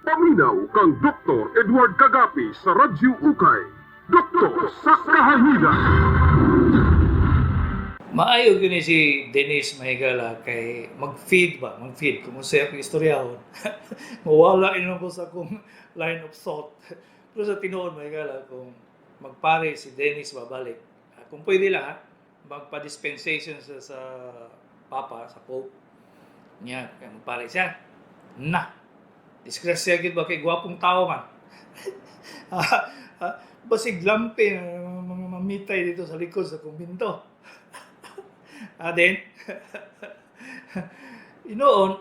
Paminaw kang Dr. Edward Kagapi sa Radyo Ukay. Doktor sa Kahahidan. Maayo gini si Dennis Mahigala kay mag-feed kung siya ang istoryahon. Mawala inon ko sa akong line of thought. Pero sa tinuod Mahigala kung magpare si Dennis babalik. Kung pwede lang magpa-dispensation sa Papa, sa Pope. Niya, kaya magpare siya. Disgrasya gid ba kay gwapong tao man. Basig lampi mga mamitay dito sa likod sa kumbinto. Then, inoon,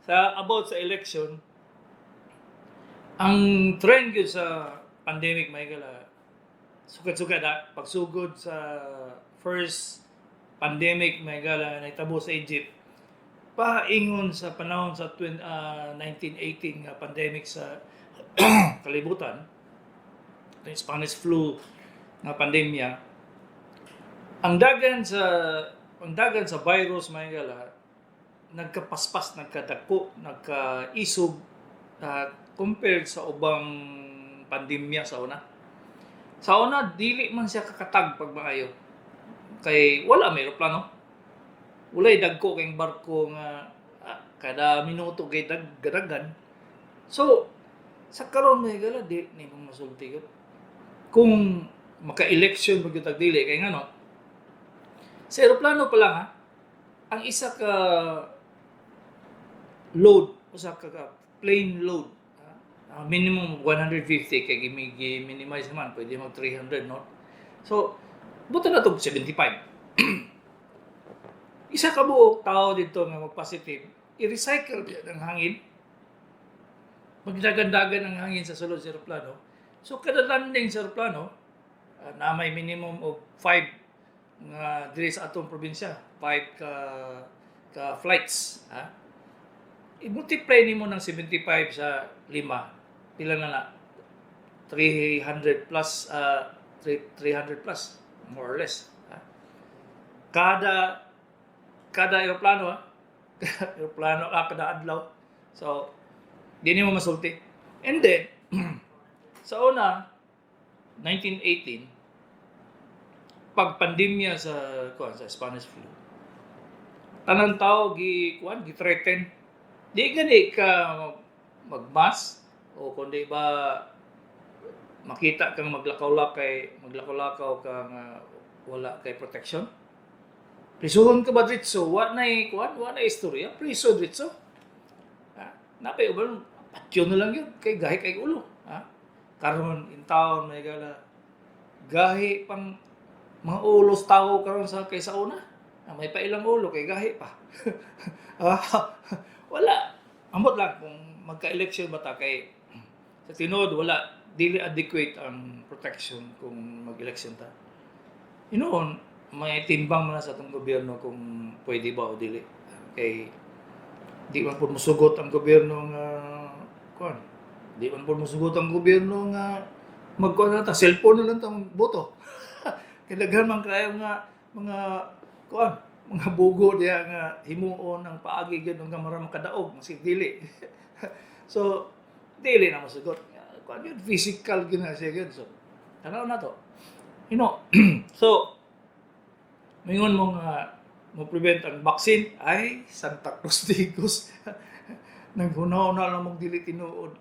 about sa election, ang trend yun sa pandemic, Mahigala, sukat-sukat pagsugod sa first pandemic, Mahigala, na itabo sa Egypt, paingon sa panahon sa 1918 nga pandemic sa kalibutan, yung Spanish flu na pandemya, ang dagan sa virus, Mahigala, nagkapaspas, nagkadako, nagkaisog compared sa ubang pandemya sa una. Sa una, dili man siya kakatag pag maayo. Kay wala may aeroplano. Walay dagko kayong barko nga kada minuto kay dagdagan. So, sa karon Mahigala, di ni mong masulti yun. Kung maka-election pag dili kay ngano, sa aeroplano pa lang ang isa ka load, usa ka plane load, minimum 150 kay minimize naman, pwede mag 300 no. So, buto na to 75. Isa ka buok tao dito nga mag-positive, i-recycle biya ng hangin. Magdagandagan ang hangin sa sulod sa aeroplano. So, kada landing sa aeroplano, na may minimum of 5 nga diri sa atong probinsya, 5 ka flights, i-multiply nimo ng 75 sa 5, pila na 300 plus 300 plus more or less. Kada aeroplano aeroplano kada adlaw. So di nimo masulti. And then sa una 1918 pag pandemya sa Spanish flu, tanang tao gi-threaten. Di gani ka magmask o kundi ba makita kang maglakaw-lakaw ka nga wala kay protection. Prisuhon ka ba dito? Wa na istorya. Priso dito. Napay uban patyo na lang yun kay gahi kay ulo. Karon in town Mahigala, gahi pang mga ulos tao karon sa kaysa una. May pa ilang ulo kay gahi pa. Wala. Ambot lang kung magka-election bata kay sa tinod wala dili adequate ang protection kung mag-election ta. Inoon may timbang man sa atong gobyerno kung pwede ba o dili. Kay di man pud mosugot ang gobyerno nga Di man pud mosugot ang gobyerno nga magkuan ta cellphone na lang tang boto. Kailangan man kayo nga mga bugo diya nga himuon ang paagi gyud nga mara makadaog masig dili. So dili na masugot. Kuan yun physical gyud na siya gyud. So tanaw na to. So mingon mo nga mo prevent ang vaccine ay Santa Cruz Digos. Naghunaw-na lang mong dili tinuod.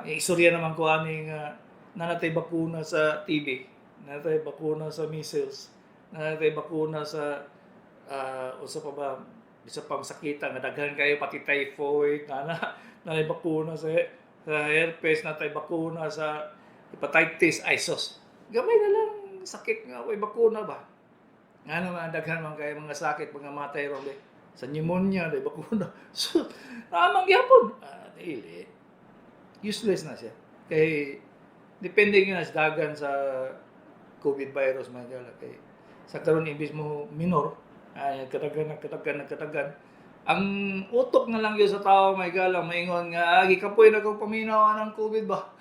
Istorya naman ko ani nga nanatay bakuna sa TB. Natay bakuna sa measles, natay bakuna sa usa pa ba bisa pang sakita nga daghan kayo pati typhoid, natay bakuna sa herpes, natay bakuna sa hepatitis, ISOS. Gamay na lang sakit nga way bakuna ba. Nga naman daghan man kayo mga sakit mga matay ron sa pneumonia day bakuna. So, amang gyapon. Dili. Useless na siya. Kay depende nga sa dagan sa COVID virus Mahigala kay sa karon imbis mo minor ay katagan ang utok na lang yun sa tao Mahigala maingon nga gikapoy na kog paminaw ng COVID ba.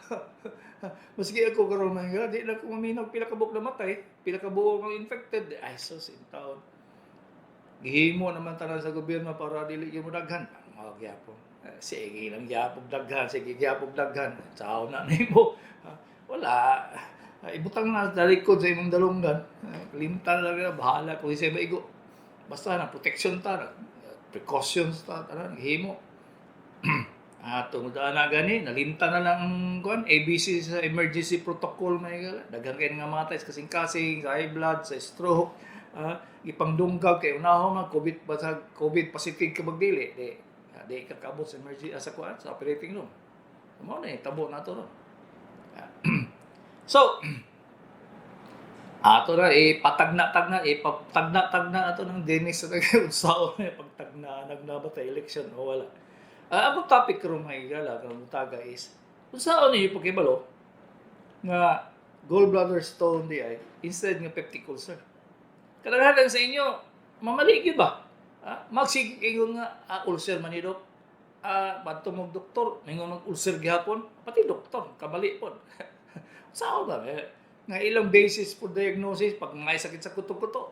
Maski ako karon Mahigala di na ko maminaw pila ka buok namatay, pila ka buok ang infected. Ay sus in town. Gihimo naman tanan sa gobyerno para dili gyud mo daghan. Mao gyapon. Sige lang gyapon daghan, sige gyapon daghan. Sao na nimo. Wala. Ibutang na sa likod sa imong dalunggan. Limtan lang na, bahala kung isa maigo. Basta na protection ta, precautions ta, himo. Tungod na gani, nalimtan na lang ang kuan, ABC sa emergency protocol may gala. Daghan kay nga matay sa kasing-kasing, sa high blood, sa stroke, ipangdunggaw kay unahon na COVID ba sa COVID positive ka magdili, di ka kaabot sa emergency sa kuan, sa operating room. Mo na tabo na to ron. So, ato na patagna-tagna ato ng Dennis sa unsaon na pagtagna nagnabatay election o wala. Ang topic karon mga igala karong butaga is unsaon niyo pagkibalo nga gallbladder stone di ay instead nga peptic ulcer. Kadaghanan sa inyo mamali gyud ba? Magsige ingon nga ulcer man ni dok. Badto mo doktor mingon mag ulcer gihapon pati doktor kabali pod. Sao ba nga ilang basis for diagnosis pag may sakit sa kuto-kuto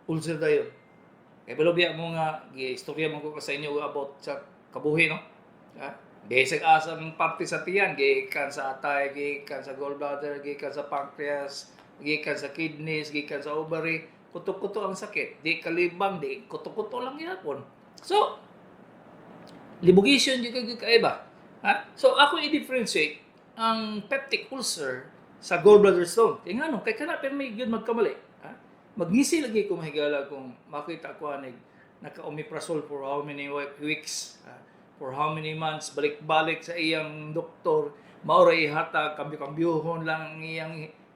ulcer dayon. Kaya balobya mo nga istorya mo ko sa inyo about sa kabuhi no. Basic asang parte sa tiyan, gikan sa atay, gikan sa gallbladder, gikan sa pancreas, gikan sa kidneys, gikan sa ovary, kuto-kuto ang sakit. Di kalibang, di kuto-kuto lang yapon. So, libugation yung kaiba. So, ako i-differentiate ang peptic ulcer sa gallbladder stone. Kaya nga no, kaya ka na, pero may yun magkamali. Magngisi lagi ko mahigala kung makita ko naka-omeprazole for how many weeks, for how many months, balik-balik sa iyang doktor, maura ihata, kambyo-kambyuhon lang ang iyang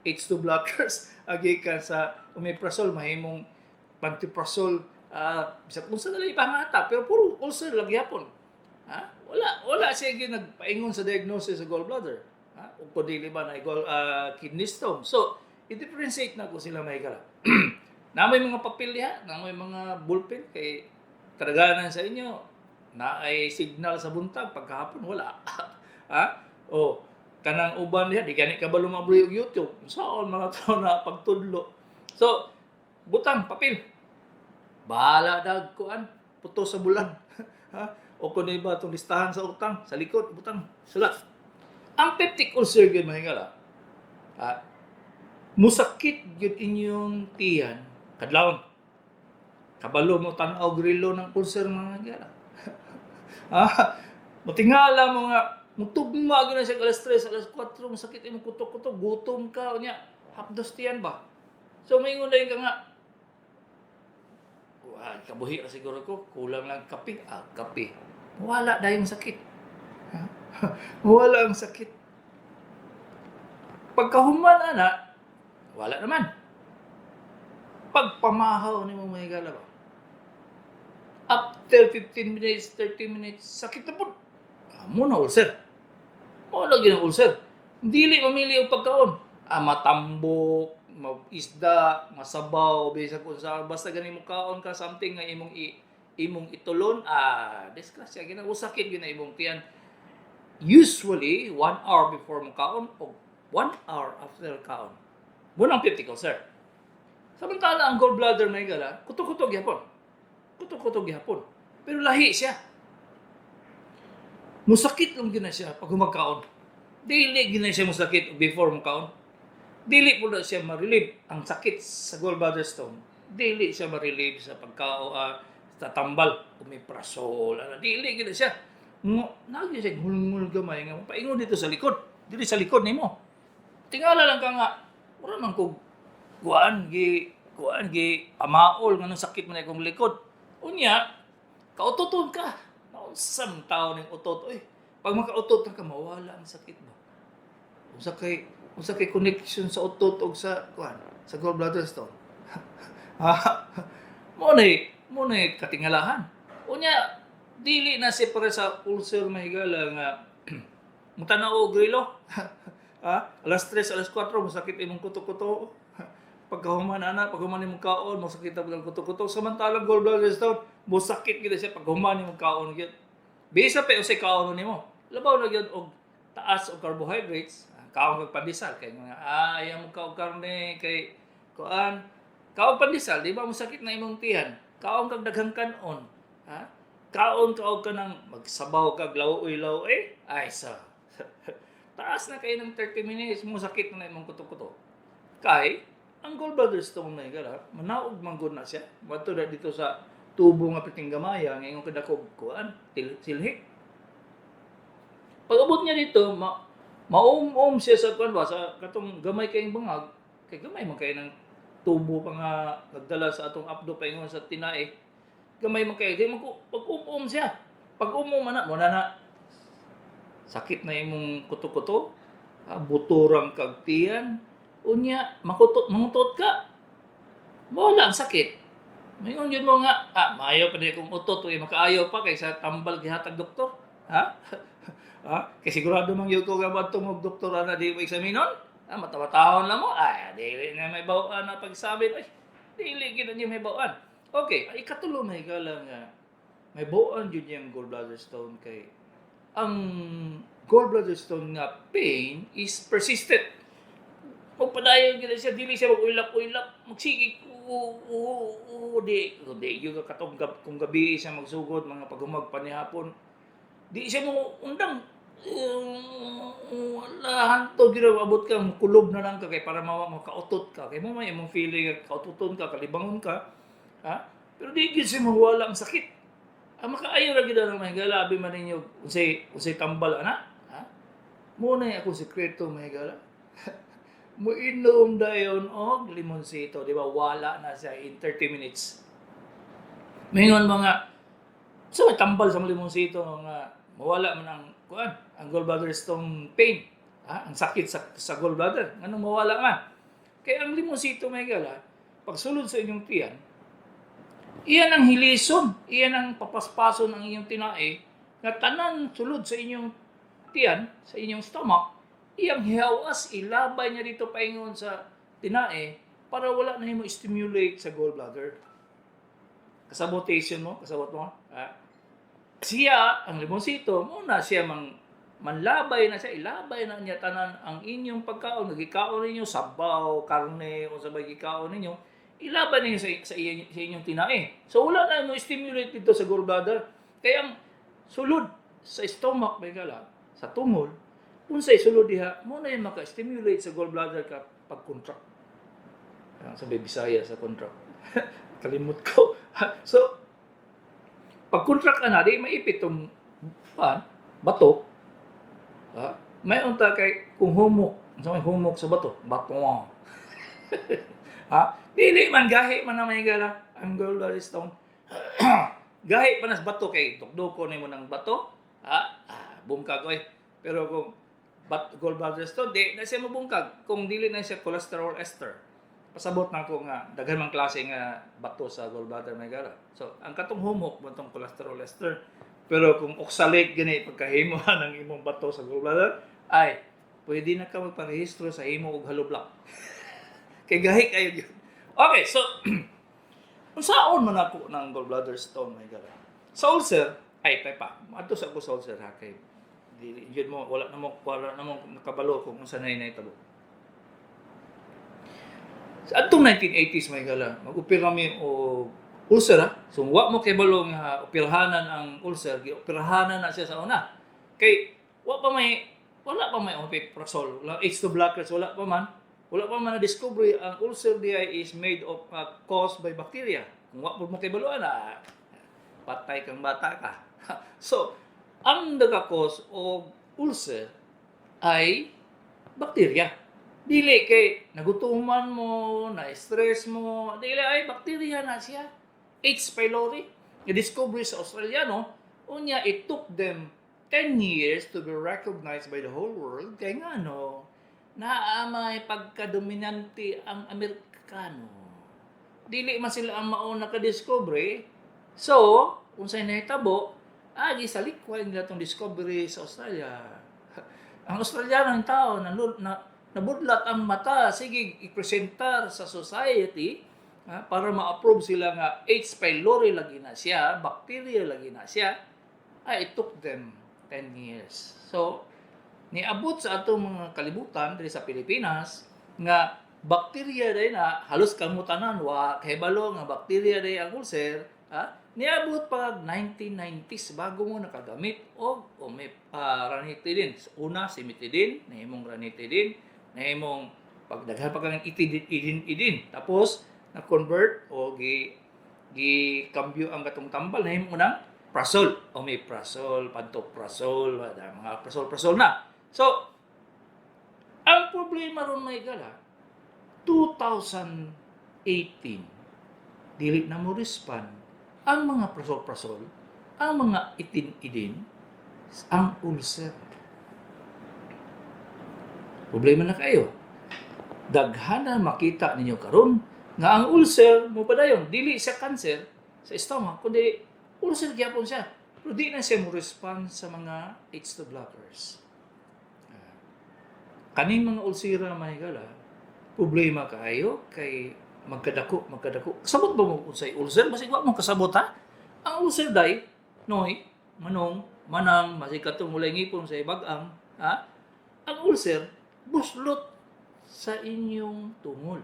H2 blockers, agikan sa omeprazole, mahimong pantoprazole, bisa kung sa dali pangata, pero puro ulcer lang yapon. Wala siya nagpaingon sa diagnosis sa gallbladder. O kung dili ba na kidney stone. So, i-differentiate na ko sila mahigala. Na may mga papel diha, na may mga ballpen, kay kadaganan sa inyo, na ay signal sa buntag, pagkahapon wala. Kanang uban diha, di gani ka ba lumabli og YouTube? Saan mga tao na pagtudlo. So, butang, papel. Bahala dag kuan, puto sa bulan. O kung ba itong listahan sa utang, sa likod, butang, sulat. Ang peptic ulcer yun, mahingala, musakit yun inyong tiyan, kadlawon. Kabalo mo tanaw grilo ng ulcer, mga mahingala. Matingala mo nga, mutugma na siya alas 3, alas 4, masakit yung kutok-kutok, gutom ka, o niya, hapdos tiyan ba? So, may ngunday ka nga, kabuhi na siguro ko, kulang lang kape. Kape. Wala dahil yung sakit. Wala ang sakit. Pagkahuman na, wala naman. Pagpamahaw ni mo mahigala ba? After 15 minutes, 30 minutes, sakit na po. Muna ulcer. Wala ginang ulcer. Dili mamili ang pagkaon. Matambok, isda, masabaw, bisag kung sa basta gani mo kaon ka something nga imong itulon, disgrasya gina usakit gina imong tiyan. Usually 1 hour before mo kaon o 1 hour after kaon. Muna ang peptic ulcer. Samantala ang gallbladder may gala, kutok-kutok gyapon. Kutok-kutok gyapon. Pero lahi siya. Musakit lang gina siya pag humagkaon. Dili gina siya musakit before mo kaon. Dili po na siya ma-relieve ang sakit sa gallbladder stone. Dili siya ma-relieve sa sa tambal, omeprazole. Dili gina siya. Nagdi siya ngul-ngul gamay nga paingon dito sa likod. Dili sa likod nimo. Tingala lang ka nga, wala man ko kuan gi amaol nga nang sakit man akong likod. Unya, kautoton ka. Naunsam tao ning utot. Oy, pag makautot ka mawala ang sakit ba? Usa kay connection sa utot og sa gallbladder stone. Mo na katingalahan. Unya dili na si pare sa ulcer mahigala nga mutanaw og grilo. Alas 3, alas 4 masakit imong kuto-kuto. Pagkahuman imong kaon, masakit ang kuto-kuto. Samantalang gallbladder stone, masakit gid siya pagkahuman imong kaon gyud. Bisa pa usay kaon nimo. Labaw na gyud og taas og carbohydrates. Kaon kag pandesal kay mga ayaw mo kaon karne kay kaon pandesal di ba masakit na imong tiyan. Kaon kag daghang kanon. magkaon ka og kanang magsabaw ka glaw-ilaw ay sa taas na kayo ng 30 minutes mo sakit na imong kuto-kuto. Kay ang gallbladder stone na gala, manaog man gud na siya. Madto na dito sa tubo nga piting gamaya nga imong kadakog kuan, silhi. Pag abot niya dito, maum-um siya sa kuan ba sa katong gamay kayong bangag, kay gamay man kay ng tubo pa nga nagdala sa atong abdo paingon sa tinae. Gamay man kay di man ko pag siya. Pag man na mo na sakit na imong kuto-kuto, buturang kagtian, unya mangutot ka. Wala ang sakit. Mayon yun mo nga, maayo pa din kung utot, makaayo pa kaysa tambal gihatag doktor. Ha? Kaya sigurado mang yun ko nga tungog doktora na di mo eksaminon. Matawa-tahon lang mo, dili na may bawaan na pagsabi. Ay, dili kita niya may bawaan. Okay, ikatulo may gala nga, may bawaan yun yung gallbladder stone kay ang gallbladder stone nga pain is persistent. Magpadayon gila siya, dili siya mag-ulap-ulap, magsigig, di yung katong kung gabi siya magsugod, mga paghumag panihapon, di siya mo undang, wala hanto, ginabot ka, kulob na lang ka, kay para makautot ka, kay mo may mong feeling, kaututon ka, kalibangon ka, pero di siya mawala ang sakit. Makaayo ra gid ang mahigala abi man ninyo unsay tambal ana. Muna akong sekreto mahigala. Moinom dayon og limonsito, di ba? Wala na siya in 30 minutes. Mingon mga so may tambal sa limonsito nga mawala man ang kuan, ang gallbladder stone pain. Ang sakit sa gallbladder, nganong mawala man. Kaya ang limonsito mahigala, pag sulod sa inyong tiyan, iyan ang hilison, iyan ang papaspason ng inyong tinae, na tanan sulod sa inyong tiyan, sa inyong stomach, iyang hihawas, ilabay niya dito paingon sa tinae, para wala na mo stimulate sa gallbladder. Kasabotation mo, kasabot mo, siya, ang limonsito, muna siya manlabay na siya, ilabay na niya tanan ang inyong pagkaon, nagikaon ninyo, sabaw, karne, o sabay gikaon ninyo, ilaban niyo sa inyong tinae. So wala na mo stimulate dito sa gallbladder. Kaya ang sulod sa stomach may gala, sa tungol, unsay sulod diha, mo na yung maka-stimulate sa gallbladder ka pag-contract. Sabi Bisaya sa contract. Kalimut ko. So pag-contract ka na, di maipit tong bato. May unta kay kung humok, may humok sa bato, bato. Dili man gahi man na may gala ang gallbladder stone. Gahi pa nas bato kay tukdoko nimo ng bato. Bungkag oy. Pero kung gallbladder stone di na siya mabungkag kung dili na siya cholesterol ester. Pasabot na ko nga daghan mang klase nga bato sa gallbladder may gala. So ang katong humok mo tong cholesterol ester. Pero kung oxalate gani pagkahimo ng imong bato sa gallbladder ay pwede na ka magparehistro sa imo og haloblak. Kay gahi kayo yun. Okay, so, unsaon man ako ng gallbladder stone, may gala. Sa ulcer, ato sa ako sa ulcer, kay, yun mo, wala na mo nakabalo kung unsa na itabo. Sa atong 1980s, may gala, mag-upir kami o ulcer, So, wa mo kay balong operahanan ang ulcer, operahanan na siya sa una. Kay, wala pa may omeprazole, wala H2 blockers, wala pa man na-discover ang ulcer DI is made of caused by bacteria. Kung wala mo kay baluan patay kang bata ka. So, ang nagka-cause of ulcer ay bacteria. Dili kay nagutuman mo, na-stress mo, dili ay bacteria na siya. H. pylori, na-discover sa Australiano, unya it took them 10 years to be recognized by the whole world. Kaya nga naamay pagkadominante ang Amerikano. Dili man sila ang mauna ka-discovery. So, kung sa'y nahitabo, sa likwal nila itong discovery sa Australia. Ang Australiano ng tao, nabudlat ang mata, sige, i-presentar sa society para ma-approve sila nga H. pylori lagi na siya, bacteria lagi na siya. It took them 10 years. So, niabot sa atong mga kalibutan diri sa Pilipinas nga bakterya day na halos kamutanan wa kahibalo nga bakterya day ang ulcer Niabot pa 1990s bago mo nakagamit og ranitidin. Una simitidin, nahimong ranitidin, nahimong pagdaghan pa kang idin. Tapos na-convert o gi-cambio ang katong tambal nahimong unang prasol, omeprazole, pantoprazole, mga prasol na. So, ang problema ron may gala, 2018, dili na mo respond ang mga prasol-prasol, ang mga idin, ang ulcer. Problema na kayo. Daghana makita ninyo karon nga ang ulcer mo padayon dili siya cancer sa stomach kundi ulcer gyapon siya. Pero di na siya mo respond sa mga H2 blockers. Kaning mga ulsira na mahigala, problema kayo kay magkadako. Kasabot ba mo unsay ulcer? Basig wa mo kasabot ha? Ang ulcer day, noy, manang, masig katong mulay ngipon sa ibag-ang, ha? Ang ulcer, buslot sa inyong tungol.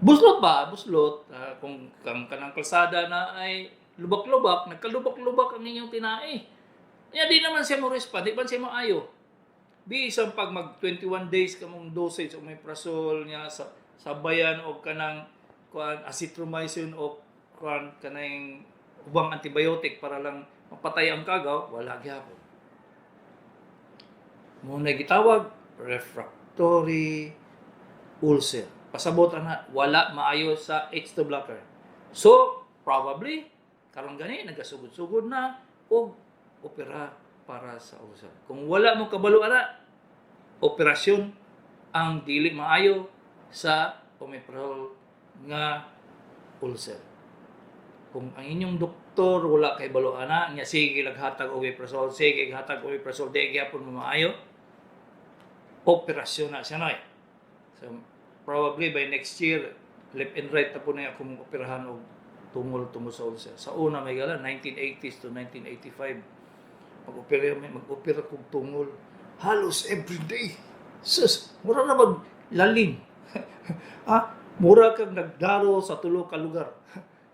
Buslot ba? Buslot. Kung kanang kalsada na ay lubak-lubak, nagkalubak-lubak ang inyong tinai. Kaya di naman siya mo respond, di ba siya mo ayo? Isang pag mag 21 days kamong dosage o may prasol niya sa sabayan o kanang azithromycin o kanang ubang antibiotic para lang mapatay ang kagaw, wala gyapon. Muna gitawag refractory ulcer. Pasabot na wala maayo sa H2 blocker. So, probably karon gani nagasugod-sugod na og opera para sa ulcer. Kung wala mo kabalo ana, operasyon ang dili maayo sa omeprazole nga ulcer. Kung ang inyong doktor wala kay balo ana, nya sige laghatag og omeprazole, sige hatag og omeprazole, di gyapon mo maayo, operasyon na siya noy. So probably by next year, left and right na po na akong operahan og tungol sa ulcer. Sa una may gala 1980s to 1985. Mag-opera kong tungol halos everyday. Sus, mura na maglalim. Mura kang nagdaro sa tulo ka lugar.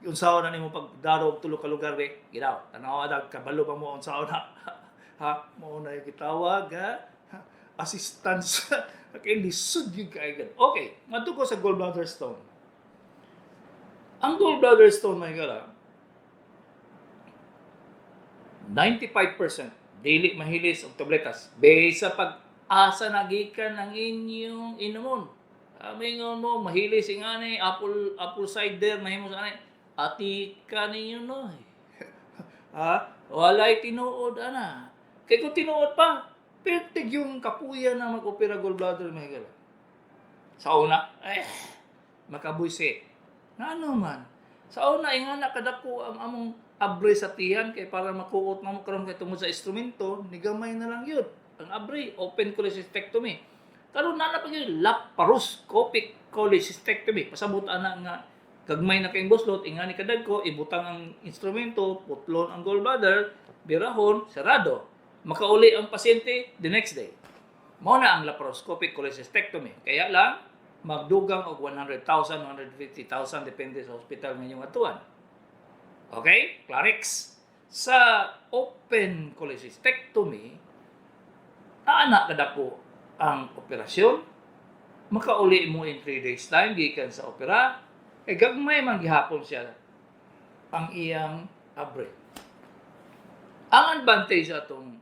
Yung sawa na nimo pagdaro og tulo ka lugar be, ginaw. Tanawa dag kabalo pa mo ang sawa na. Mo na gitawag assistance. Kay lisod yung kaigad. Okay, madto ko sa gallbladder stone. Ang gallbladder stone may gala 95% dili mahilis og tabletas based sa pag-asa nagikan ang inyong inumon. Amingon mo mahilis ingani apple cider mahimo sa ani atika ninyo noy. Walay tinuod ana. Kay kung tinuod pa, pertig yung kapuya na mag-opera gallbladder mahigala. Sa una, makabuisi. Ngano man. Sa una, ingana kadako ang among abre sa tiyan kay para makuot na mo karon kay tungod sa instrumento, nigamay na lang yun. Ang abre, open cholecystectomy. Karon na pag yun, laparoscopic cholecystectomy. Pasabot ana nga gagmay na kayong buslot, ingani kadagko, ibutang ang instrumento, putlon ang gallbladder, birahon, sarado. Makauli ang pasyente the next day. Mao na ang laparoscopic cholecystectomy. Kaya lang magdugang og 100,000, 150,000 depende sa ospital nga inyong atuan. Okay? Clarix. Sa open cholecystectomy, aana kadako ang operasyon. Makauli mo in 3 days time gikan sa opera. Gagmay man gihapon siya ang iyang abre. Ang advantage sa atong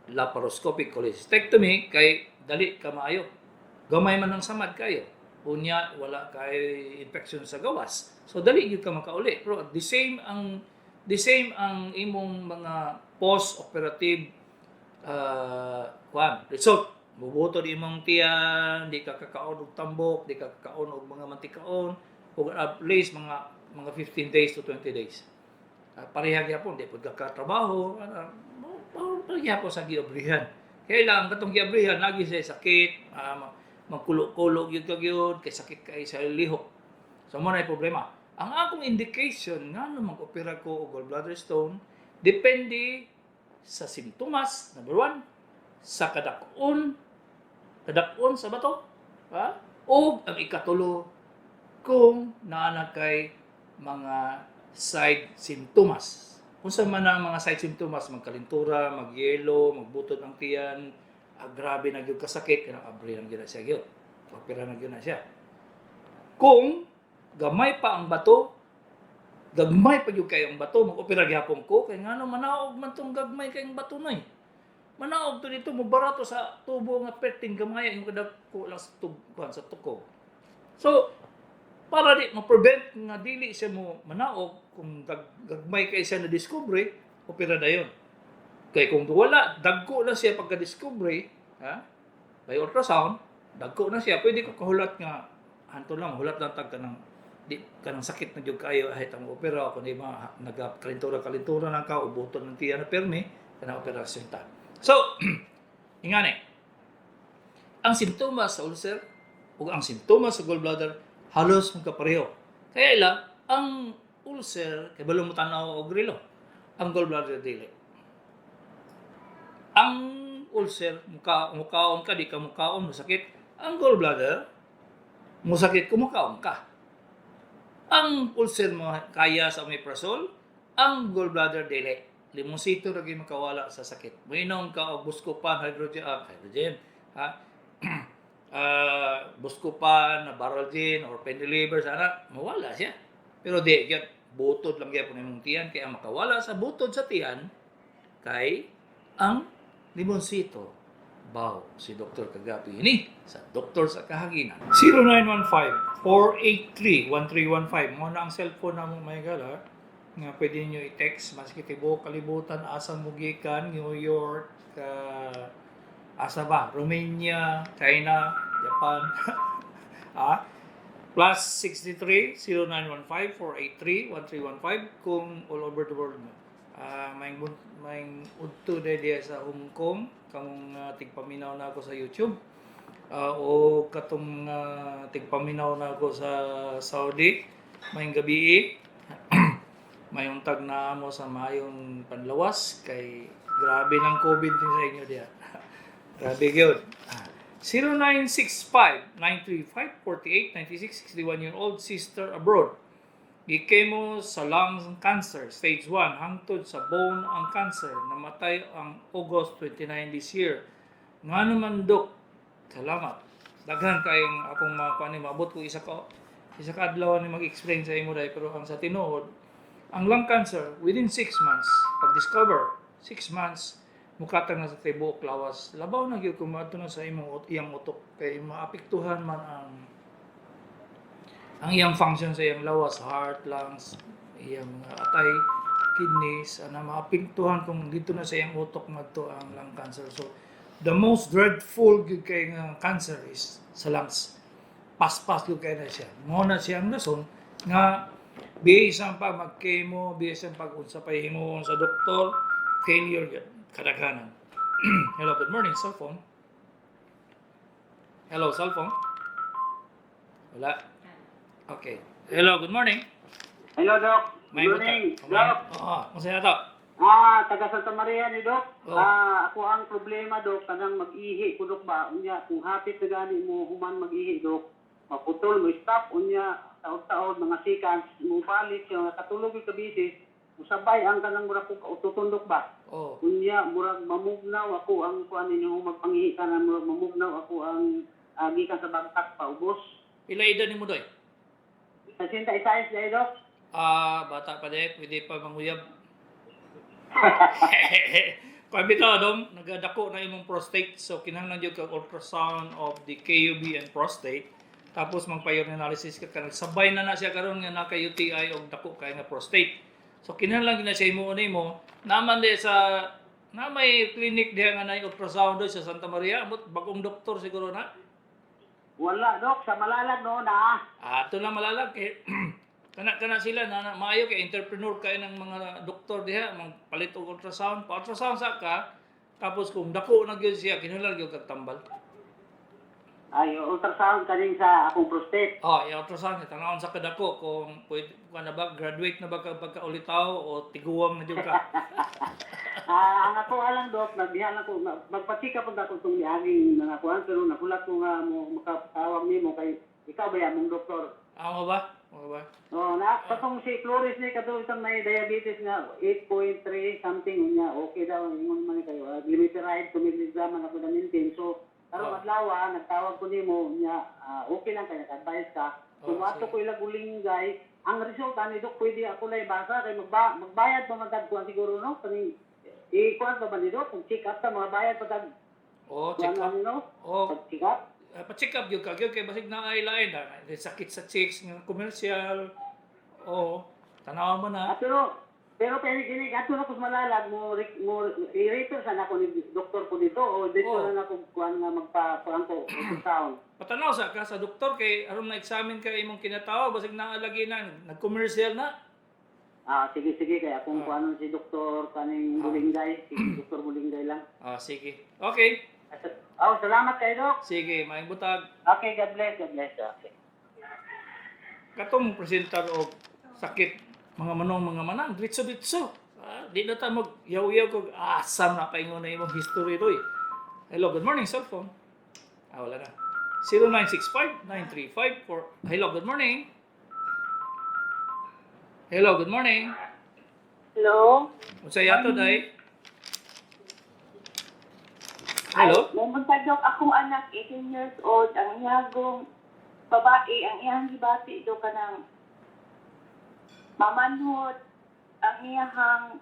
laparoscopic cholecystectomy kay dali ka maayo. Gamay man ang samad kayo. Unya wala kay infection sa gawas. So dali gyud ka makauli. Pero the same ang imong mga post-operative result. Bubuto di imong tiyan, di ka kakaon og tambok, di ka kakaon og mga mantikaon, ug at least mga 15 days to 20 days. Pareha gyapon di pud ka trabaho, pareha po sa giobrihan. Kaya lang katong giobrihan lagi sa sakit, magkulo-kulo gyud kay sakit kay sa lihok. So mo na problema. Ang akong indication nga mag-opera ko og gallbladder stone depende sa simptomas, number 1, sa kadakon sa bato, o ang ikatulo kung naana kay mga side symptoms. Kung sa man ang mga side symptoms, magkalintura, magyelo, magbutod ang tiyan, grabe na gyud kasakit, kanang abri na gyud na siya gyud. Opera na gyud na siya. Kung gamay pa ang bato, gagmay pa gyud kayo ang bato, mag-opera gyapon ko kay ngano manaog man tong gagmay kayong bato noy. Manaog to dito mo barato sa tubo nga perting gamay yung kadako lang sa tubuan sa tuko. So para di ma-prevent nga dili siya mo manaog kung gagmay kay siya na discovery, opera dayon. Kay kung wala dagko na siya pagka-discovery, by ultrasound, dagko na siya, pwede ko kahulat nga hanto lang hulat lang tag kanang di kanang sakit na jud kayo ahit ang opera kundi mga nagkalintura na ka ubuton ng tiyan na permi kanang operasyon ta. So ingani ang simptomas sa ulcer ug ang simptomas sa gallbladder halos magkapareho. Kaya ila ang ulcer kay balong mo tanaw og relo, ang gallbladder dili. Ang ulcer mukaon ka di ka mukaon masakit, ang gallbladder musakit kung mukaon ka. Ang ulcer mo kaya sa omeprazole, ang gallbladder dili. Limosito ra gyud makawala sa sakit. Moinom ka og Buscopan hydrogen, Buscopan, Baralgin or Pendiliver sana mawala siya. Pero di gyud butod lang gyapon imong tiyan kaya makawala sa butod sa tiyan kay ang limonsito. Bao si Dr. Kagapi ini sa Doktor sa Kahaginan. 0915-483-1315 mo na ang cellphone namong may gala nga pwede niyo i-text maski tibuok kalibutan asa mo gikan, New York, asa ba, Romania, China, Japan. Plus 63-0915-483-1315 kung all over the world mo. May udto dia sa Hong Kong kamong tigpaminaw na ako sa YouTube o katong tigpaminaw na ako sa Saudi may gabi may untag na mo sa mayong panlawas kay grabe ng COVID din sa inyo dia. Grabe gyud. 0965-935-4896 61-year-old sister abroad. Gikemo sa lung cancer, stage 1, hangtod sa bone ang cancer, namatay ang August 29 this year. Nga naman, Dok, salamat. Daghan kayong akong mga kanin, maabot ko isa ka adlaw ni mag-explain sa imo dahil, pero ang sa tinuod, ang lung cancer, within 6 months, pag-discover, 6 months, mukatang na sa tibuok lawas, labaw na gyud kung maadto na sa imong iyang utok, kay maapektuhan man ang iyang function sa iyang lawas, heart, lungs, iyang atay, kidneys, na maapektuhan kung dito na sa iyang utok madto ang lung cancer. So, the most dreadful gyud kay nga cancer is sa lungs. Paspas gyud kay na siya. Mo na siyang rason nga bisan pag mag-chemo, bisan pag unsa pa himuon sa doktor, failure gyud kadaghanan. Hello, good morning, cellphone. Hello, cellphone. Wala. Okay. Hello, good morning. Hello, Doc. May Good morning, buta. Doc. Oo, masaya to. Taga Santa Maria ni Doc. Oh. Ako ang problema, Doc, kanang mag-ihi ko, Doc, ba? Unya, kung hapit na gani mo human mag-ihi, Doc, maputol mo stop, unya, taod-taod, mga seconds, mo balik, yung katulog yung kabisi, usabay ang kanang mura ko tutundok ba? Oh. Unya, murag mamugnaw ako ang kuan ninyo magpangihi ka na murag mamugnaw ako ang gikan sa bagtak pa ubos. Pila edad ni mo doy? Nasinta isayas dahil, Doc. Bata pa din, pwede pa manguyab. Kung bitaw dong, nagadako na imong prostate, so kinahanglan jud kag ultrasound of the KUB and prostate. Tapos magpa-urine analysis ka kanang sabay na siya karon nga naka UTI og dako kay nga prostate. So kinahanglan gina siya imo nimo, naman di sa na may clinic diha nga nay ultrasound do sa Santa Maria, but bagong doktor siguro na. Wala, Doc. Sa Malalag, no, na. Ato lang malalag kay kana sila na maayo kay entrepreneur kay ng mga doktor diha magpalit og ultrasound, pa-ultrasound sa ka, tapos kung dako na gyud siya kinahanglan gyud kag tambal. Ay, ultrasound kaning sa akong prostate. I-ultrasound kita tanawon sa kadako kung pwede na ba graduate na ba ka pagkaulitaw o tiguwang na jud ka. Ang ako alam, Doc, nagbihan ako, magpatsika po ako itong aging mga kuhan, pero nakulat ko nga mo makatawag nimo kay ikaw ba mong doktor? Amo ba? Amo ba? Katong si Flores ni katong isang may diabetes nga 8.3 something niya okay daw ingon man kayo glyceride to milligram na ko na maintain so karong adlaw nagtawag ko nimo niya okay lang kay nag-advise ka kung ato ko ila gulinggay ang resulta ni dok pwede ako lay basa kay magbayad pa matag kuan siguro no kani kuan pa ba ni dok kung check up ta mga bayad patag Check up. check up Pa-check up yung kagyo kay basig na ay lain na sakit sa chicks ng commercial. Tanaw mo na. Pero kini ato na kus malalag mo i-refer sa nako ni doktor ko dito o dito na nako kuan nga magpa-kuan ko ultrasound. Patanaw sa ka sa doktor kay aron na examine ka imong kinatawo basig na alagi na nag-commercial na. Sige kay akong kuan si doktor kaning Bulinggay, si doktor Bulinggay lang. Sige. Okay. Salamat kay Dok. Sige, maayong butag. Okay, God bless. Okay. Katong presentar og sakit mga manang ditso. Di na ta mag yaw-yaw kog asam na paingon na imong history doy. Hello, good morning cellphone. Wala na. 0965-935-4. Hello, good morning. Hello, good morning. Hello? Unsa yato day? Hello? Namuntag Dok, akong anak, 18 years old, ang iyagong babae, ang iyang gibati do ka ng mamanhod, ang iyahang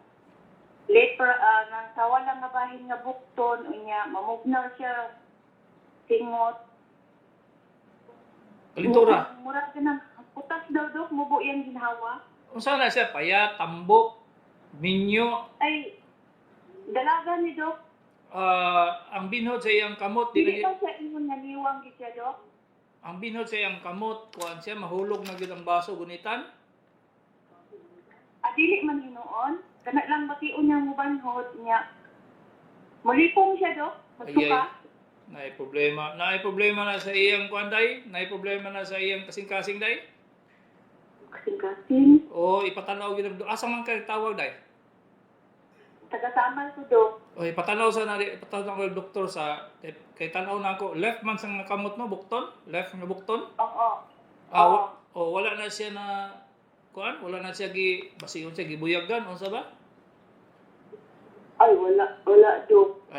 nang tawalang nga bahin nga bukton, unya, mamugnaw siya, singot. Kalintura. Murag ka ng putas daw Dok, mubo iyang ginhawa. Unsa na siya paya, tambok, minyo, Ay, dalaga ni Dok, ang binhod sa iyang kamot hindi dili pa siya ingon nga niwang gid siya Dok. ang binhod sa iyang kamot kuan siya mahulog na gyud ang baso gunitan. Dili man hinuon, kana lang bation niya mubanhod niya. Mulipong siya Dok, magsuka. Naay problema na sa iyang kuan day, naay problema na sa iyang kasing-kasing day. Kasing-kasing. Ipatanaw gyud asa man kay tawag day. Tagasamal ko Dok. Ipatanaw ko doktor sa kay tanaw na ako left man sa nga kamot no bukton, left nga bukton. Oo. Wala na siya na kuan, wala na siya basiyon siya gibuyagan unsa ba? Ay, wala Dok.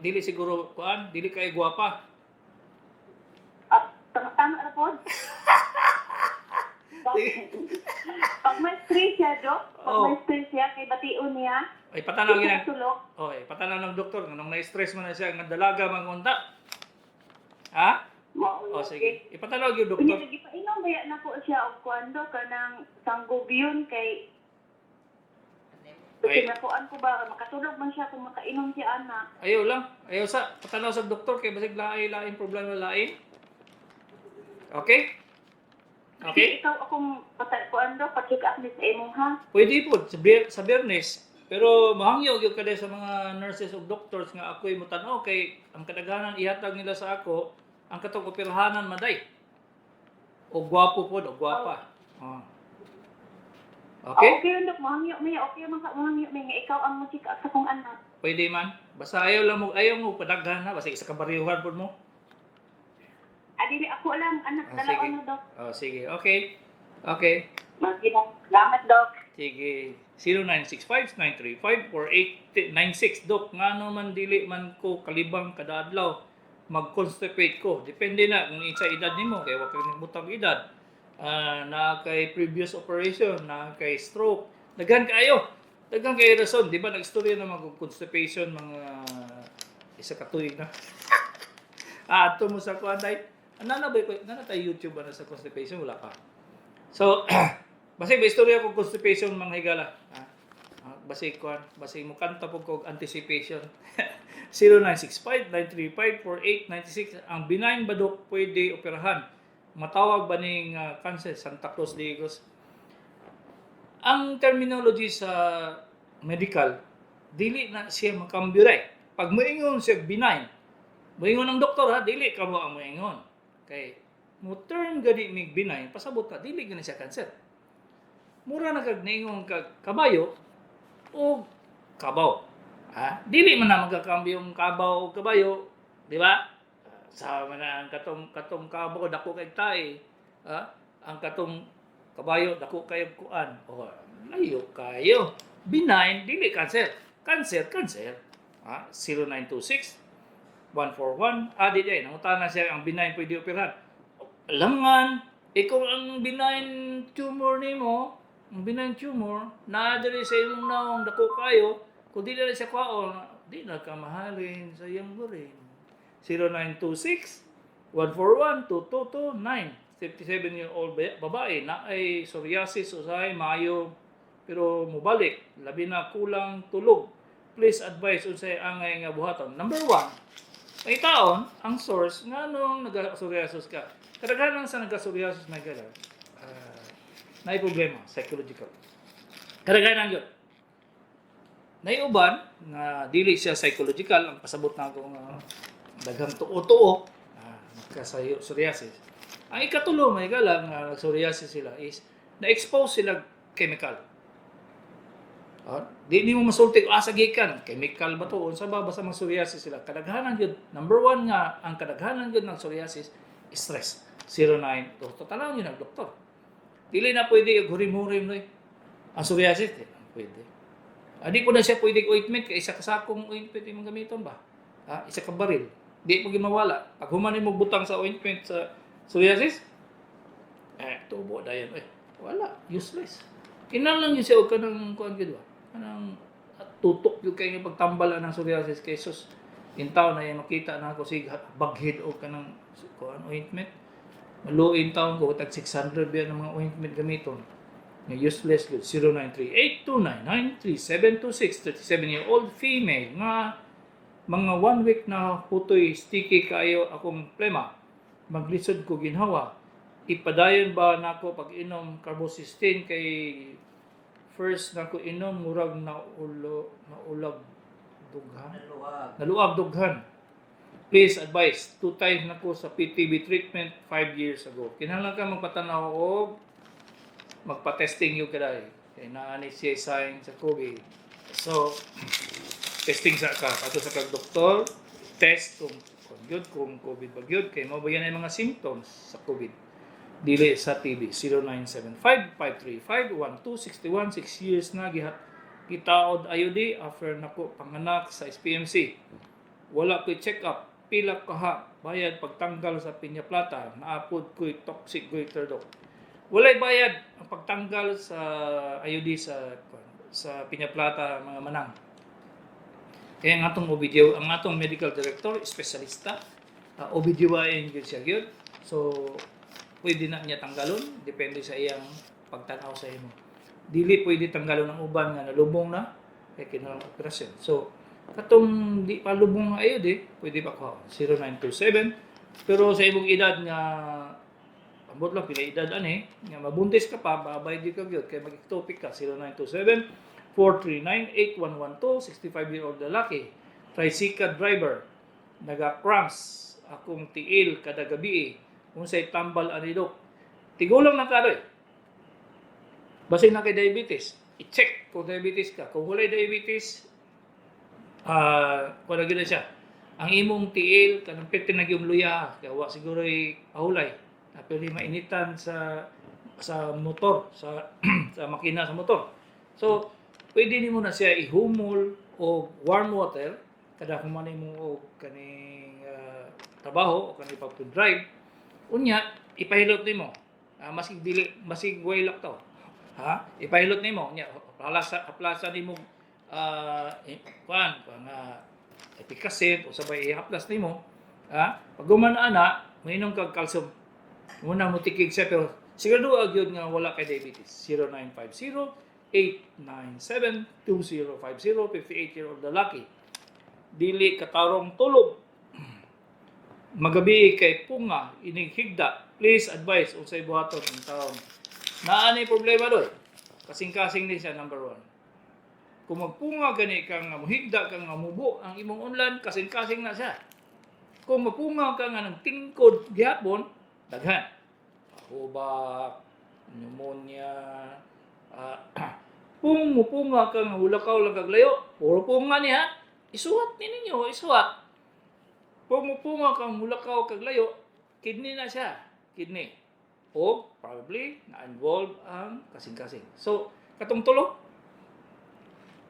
Dili siguro kuan, dili kay gwapa. Tama na po. Pag may stress siya Dok, kay bation niya. Patanaw gyud. Tulog. Patanaw ng doktor nung na-stress man na siya nga dalaga mangunta. Ha? Sige. Ipatanaw gyud Kunya doktor. lagi pa inom baya na po siya og kuando kanang sanggubyon kay kasi nakuan ko ba makatulog man siya kung makainom siya anak. Ayaw sa patanaw sa doktor kay basig lain problema lain. Okay? Kasi ikaw akong kuando pa-check up ni sa imong ha. Pwede po sa Biyernes. Pero mahangyo gyud kada sa mga nurses ug doctors nga ako'y mutanaw kay ang kadaghanan ihatag nila sa ako ang katong operahanan maday. O gwapo po, o gwapa. Okay? Okay Dok, mahangyo may nga ikaw ang mo-check up sa kong anak. Pwede man. Basta ayaw mo padaghan na basta isa ka bariyuhan po mo. Dili ako lang anak dalawa Sige. na Dok. Sige. Okay. Salamat Dok. Sige. 0965-935-4896 Dok, nga naman dili man ko kalibang kada adlaw mag-constipate ko. Depende na kung isa edad nimo kay wa kay nagbutang edad. Na kay previous operation, na kay stroke. Daghan kayo rason, di ba nag-istorya na mag-constipation mga isa ka tuig na. Ato mo sa kuanday. Nana tayo YouTube na sa constipation wala pa. So basi ba istorya ko constipation mga higala. Basi mo kanta po kog anticipation. 0965-935-4896 ang benign ba Dok pwede operahan? Matawag ba ning cancer Santa Cruz de Igos? Ang terminology sa medical dili na siya makambyo ray. Pag moingon siya benign, moingon ang doktor dili ka mo ang moingon. Kay mo term gadi mig benign pasabot ka dili gani siya cancer. Mura na kag naingon kag kabayo o kabaw. Dili man na magkakambyo yung kabaw o kabayo, di ba? Sa man ang katong kabaw dako kay tae. ang katong kabayo dako kayo kuan. O layo kayo. Benign dili cancer. Cancer. 0926 141 adi day nangutana siya ang benign pwede operahan. Langan ikaw ang benign tumor nimo, ang benign tumor naa diri sa imong naong dako kayo, kung dili na siya kwaon, di na ka mahalin sa iyang burin. 0926 141 2229 57-year-old babae na ay psoriasis usahay maayo pero mubalik labi na kulang tulog. Please advise unsay angay nga buhaton. Number 1, may taon ang source nga nung nag-psoriasis ka. Kadaghanan sa nag-psoriasis may gala. Naay problema psychological. Kadaghanan yun. Naiuban nga dili siya psychological ang pasabot na ako nga daghang tuo-tuo nagka psoriasis. Ang ikatulo may gala nga nag-psoriasis sila is na-expose sila chemical. Di mo masulti asa gikan chemical ba to unsa ba basta mang psoriasis sila kadaghanan gyud. Number 1 nga ang kadaghanan gyud ng psoriasis stress. 09 to tanaw yun ang doktor. Dili na pwede hurim-hurim no. Ang psoriasis pwede. Di po na siya pwede ointment kay isa ka sakong ointment imong gamiton ba? Isa ka baril. Di mo mawala. Pag human mo butang sa ointment sa psoriasis, tubo dayon wala, useless. Kinahanglan yun siya og kanang kuan gid ba? Kanang tutok yung kayo yung pagtambala ng psoriasis kay sus. In taon na yung makita na ako si baghid o kanang kuan ointment. Maluin taon ko tag 600 biya ng mga ointment gamiton. Nga useless good. 0938299372 37-year-old female nga mga 1 week na putoy sticky kayo akong plema. Maglisod ko ginhawa. Ipadayon ba nako pag inom carbocysteine kay first nako inom murag ulag dughan. Naluag dughan. Please advise. 2 times nako sa PTB treatment 5 years ago. Kinahanglan ka magpatanaw og magpa-testing yung kaday. Kaya naani siya sign sa COVID. So, testing sa ka. Ato sa kag-doktor, test kung COVID ba yun. Kaya mo ba yan ay mga symptoms sa COVID. Dili sa TB. 0975-535-1261. 6 years na gitaod ayudi after nako panganak sa SPMC. Wala ko'y check-up. Pila kaha. Bayad pagtanggal sa pinya plata. Naapod ko'y toxic goiter dok. Walay bayad ang pagtanggal sa IUD sa Piñaplata mga manang. Kaya ang atong medical director, espesyalista, OBGYN gyud siya gyud. So pwede na niya tanggalon depende sa iyang pagtanaw sa imo. Dili pwede tanggalon ang uban nga nalubong na kay kinahanglan operasyon. So katong di pa lubong nga IUD, pwede pa ko 0927 pero sa imong edad nga ambot lang pila edad ani nga mabuntis ka pa babay di ka gyud kay mag-ectopic ka 0927-439-8112 65-year-old lalaki tricycle driver naga-cramps akong tiil kada gabi unsay tambal ani dok tigulang na kadoy basin na kay diabetes i-check kung diabetes ka kung walay diabetes kuno gyud siya ang imong tiil kanang pekte na gyud luya kay wa siguro ahulay pero mainitan sa motor, sa makina sa motor. So, pwede nimo na siya ihumol o warm water kada human mo og kaning trabaho o kaning pag-drive. Unya, ipahilot nimo. Masig waylak to. Ipahilot nimo nya plaza nimo epikasit o sabay ihaplas nimo. Pag gumana ana, mainom kag calcium. Muna mo tikig siya pero siguro agyod nga wala kay diabetes. 0950-897-2050 58-year-old lalaki. Dili katarong tulog. Magabi kay punga ining higda. Please advise unsay buhaton ang taon. Naani problema doy. Kasing-kasing ni siya number 1. Kung magpunga gani kang muhigda kang mubo ang imong unlan kasing-kasing na siya. Kung mapunga ka nga ng tingkod gihapon daghan. Hubak, pneumonia, punga ka nga hulakaw lang kaglayo, puro punga niya, isuwat ninyo, isuwat. Punga ka nga hulakaw kaglayo, kidney na siya, kidney. o probably na-involve ang kasing-kasing. So, katong tulo,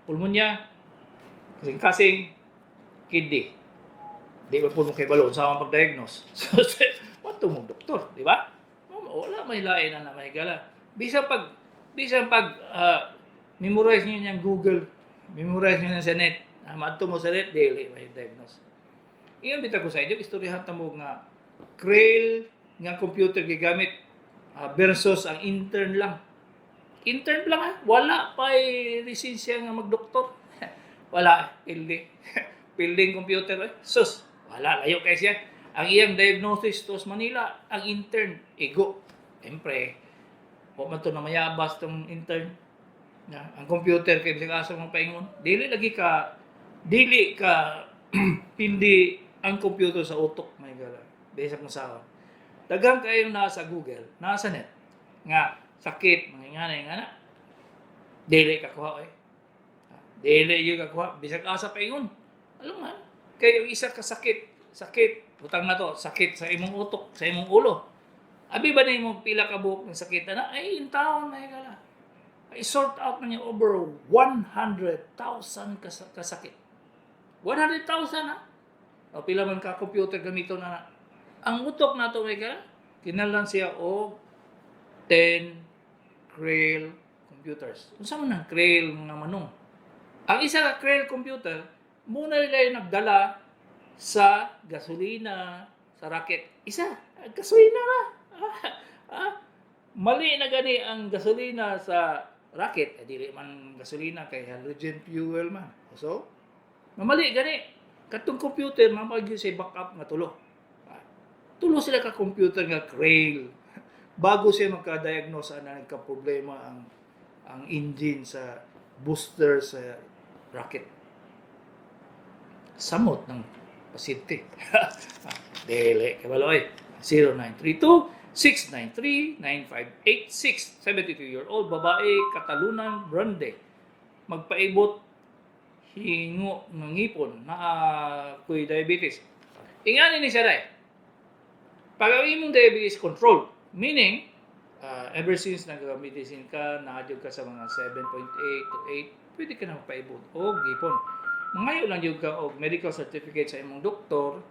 pulmonya, kasing-kasing, kidney. Di ba po mo kay balon sa mga pag-diagnose? So, what to mong doktor, di ba? Wala may lain na may gala. Bisan pag memorize niyo niyang Google, memorize niyo na sa net, madto mo sa net, daily may diagnose. Iyon bitaw ko sa inyo, istoryahan ta mo nga Krail nga computer gigamit versus ang intern lang. Intern lang wala pa lisensya nga magdoktor. Wala, building computer sus, wala, layo kay siya. Ang iyang diagnosis to sa Manila, ang intern, ego. Siyempre, huwag man ito na mayabas itong intern. Ang computer, kaya bisag asa mong paingon, dili ka, hindi ang computer sa utok, may gala. Bisag mo sa akin. Daghang kayo nasa Google, nasa net, nga, sakit, mga nga, dili ka kuha Dili yung kakuha, bisag asa paingon. Alam man, kayo isa ka sakit, utang na to, sakit sa imong utok, sa imong ulo. Abi ba na imong pila ka buhok ng sakit na, ay, in taon na higala. I-sort out na niya over 100,000 kasakit. 100,000 ha? O pila man ka computer gamito na. Ang utok na to, higala, kinalan siya o 10 Krail computers. Kung saan mo ng Krail mga manong? Ang isa ka Krail computer, muna nila yung nagdala sa gasolina, sa rocket. Isa, gasolina na. Mali na gani ang gasolina sa rocket. Dili man gasolina kay hydrogen fuel man. So, mali gani. Katong computer, mamagyo siya backup nga tulo. Tulo sila ka computer nga Krail. Bago siya magka-diagnose na nagka-problema ang engine sa booster sa rocket. Samot ng pasyente. Dele, kabaloy. 0932-693-9586. 72-year-old babae, Katalunan, Brande. Magpaibot, hingo ng ngipon na kuy diabetes. Ingani ni siya dahil. Pag ang imong diabetes control, meaning, ever since nag-medicine ka, nakadyo ka sa mga 7.8 to 8, pwede ka na magpaibot o gipon. Ngayon lang yung ka og medical certificate sa imong doktor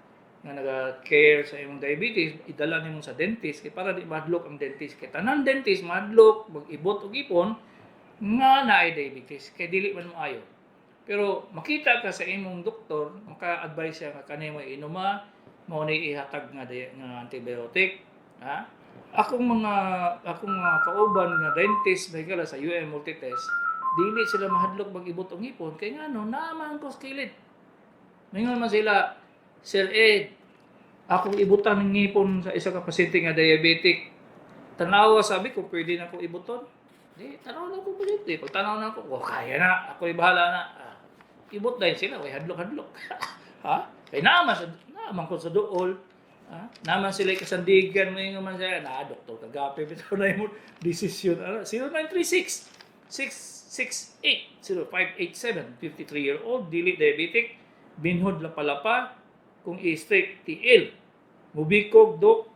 nga naga-care sa imong diabetes, idala nimo sa dentist kay para di madlok ang dentist. Kay tanan dentist madlok, mag-ibot og ipon nga naay diabetes kay dili man mo ayo. Pero makita ka sa imong doktor, maka-advise siya nga kanay mo inuma, mao ni ihatag nga antibiotic, ha? Akong mga kauban nga dentist may kala sa UM Multitest, dili sila mahadlok mag-ibot og ipon kay ngano naman ko skilid. Mingon man sila, Sir Ed, akong ibutan ng ngipon sa isa ka pasyente nga diabetic. Tanawa sabi ko, pwede na ko ibuton. Di, tanaw na ko pasyente. Pag tanaw na ko, kaya na, ako'y bahala na. Ibot dahil sila, way hadlok-hadlok. Ha? Kaya naman ko sa dool. Ha? Naman sila kasandigan mo yung man siya. Doktor, kagapi, bitaw na yung desisyon. 0936 668-0587, 53-year-old, dili diabetic, binhod lapalapa, kung i-straight TL. Mubikog, Dok.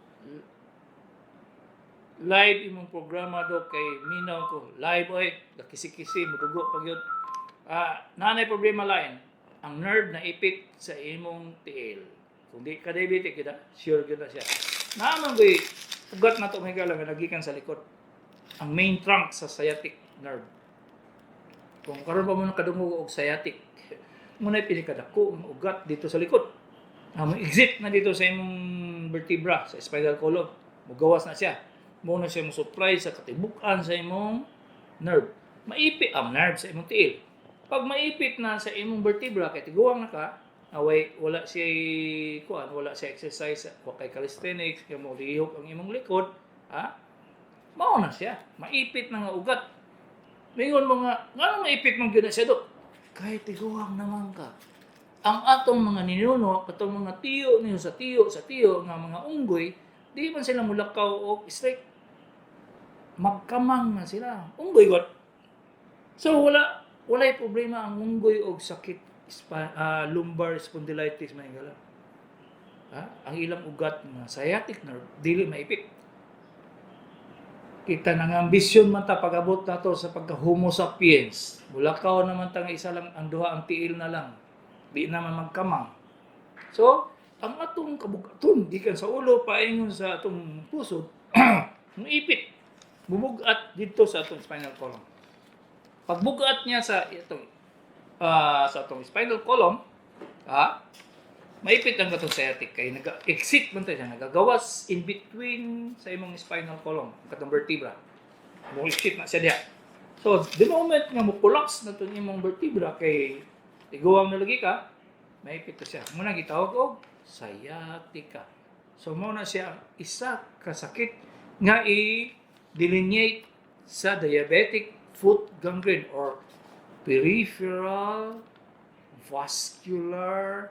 Live imong programa, Dok, kay minaw ko. Live, oy, nakisi-kisi, mudugo pag yun. Nanay problema lain, ang nerve na ipit sa imong TL. Kung di ka diabetic, kita, sure kita siya. Naman ko'y, ugat na ito, may galang, nagikan sa likod. Ang main trunk sa sciatic nerve. Kung karon pa mo nakadungog og sciatic, muna pinikadako ang ugat dito sa likod. Exit na dito sa imong vertebra, sa spinal column. Mugawas na siya. Muna siya mo-supply sa katibukan sa imong nerve. Maipit ang nerve sa imong tiil. Pag maipit na sa imong vertebra, kay tiguang na ka, wala siya exercise, kay calisthenics, kay mo lihok ang imong likod, mao na siya. Maipit na nga ugat. Mingon mo nga maipit mong gina siya do? Kahit tiguang naman ka. Ang atong mga ninuno, atong mga tiyo niyo sa tiyo, nga mga unggoy, di man sila mulakaw o straight. Magkamang na sila. Unggoy god. So walay problema ang unggoy og sakit lumbar spondylitis may gala. Ang ilang ugat nga sciatic nerve dili maipit. kita nang ambisyon man ta pag-abot nato sa pagka-homo sapiens. Bulakaw naman ta nga isa lang ang duha ang tiil na lang. Di naman magkamang. So, ang atong kabugaton gikan sa ulo paingon sa atong puso, muipit. Bumugat dito sa atong spinal column. Pagbugat niya sa atong spinal column, maipit ang katong sciatic kay nag-exit man tayo siya, nagagawas in between sa imong spinal column, katong vertebra. Mo-exit na siya diha. So, the moment nga mo-collapse na itong imong vertebra kay iguwang nalagi ka, maipit to siya. Muna gitawag og sciatica. So, mo na siya isa ka sakit nga i-delineate sa diabetic foot gangrene or peripheral vascular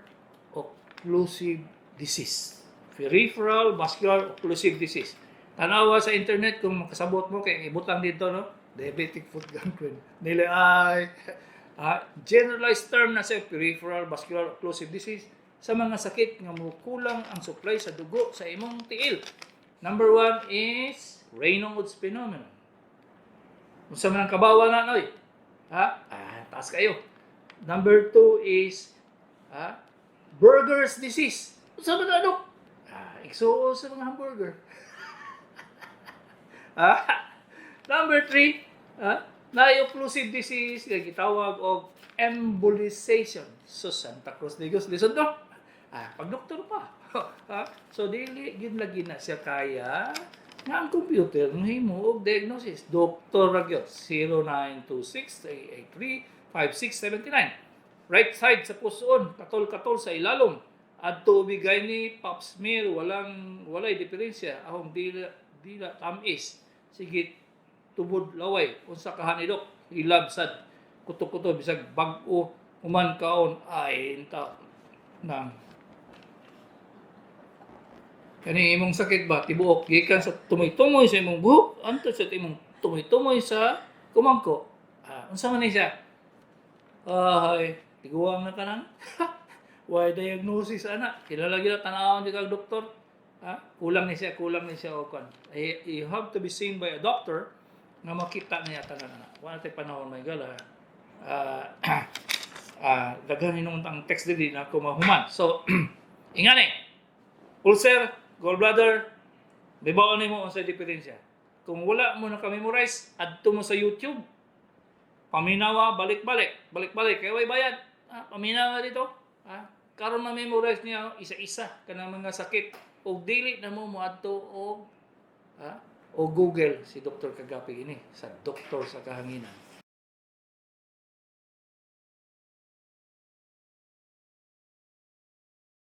occlusive disease. Peripheral vascular occlusive disease. Tanawa sa internet kung makasabot mo kay ibutang dito, no? Diabetic foot gangrene. Nila ay generalized term na sa peripheral vascular occlusive disease sa mga sakit nga kulang ang supply sa dugo sa imong tiil. Number 1 is Raynaud's phenomenon. Unsa man ang kabawa na noy? Taas kayo. Number 2 is Burger's disease. Unsa man ano? Igsuo sa mga hamburger. Number 3, na-occlusive disease nga gitawag og embolization. So Santa Cruz de Dios, listen to. Pag doktor pa. So dili gid lagi na siya kaya nga ang computer mahimo og diagnosis. Doktor ra gyud 0926-383-5679. Right side sa pusoon, katol-katol sa ilalom. Adto ubigay ni pap smear, walay diferensya ahong dila tamis. Sige tubod laway unsa kahanidok ilab sad kuto-kuto bisag bag-o human kaon ay inta nang kani imong sakit ba tibuok gikan sa tumoy-tumoy sa imong buhok anto sa imong tumoy-tumoy sa kumangko. Unsa man ni siya? Ay tiguang na kanan. Why diagnosis ana? Kilala gyud tan-awon di kag doktor. Kulang ni siya og kan. You have to be seen by a doctor nga makita niya tanan ana. Wala tay panahon may gala. Daghan inong ang text dili na ako mahuman. So ingani. Ulcer, gallbladder, bibaon nimo unsa diferensya. Kung wala mo na ka-memorize, adto mo sa YouTube. Paminawa, balik-balik kay way bayad. Paminawa dito. Karon ma-memorize niya isa-isa kanang mga sakit og dili na mo moadto og o Google si Dr. Kagapi ini sa doktor sa kahanginan.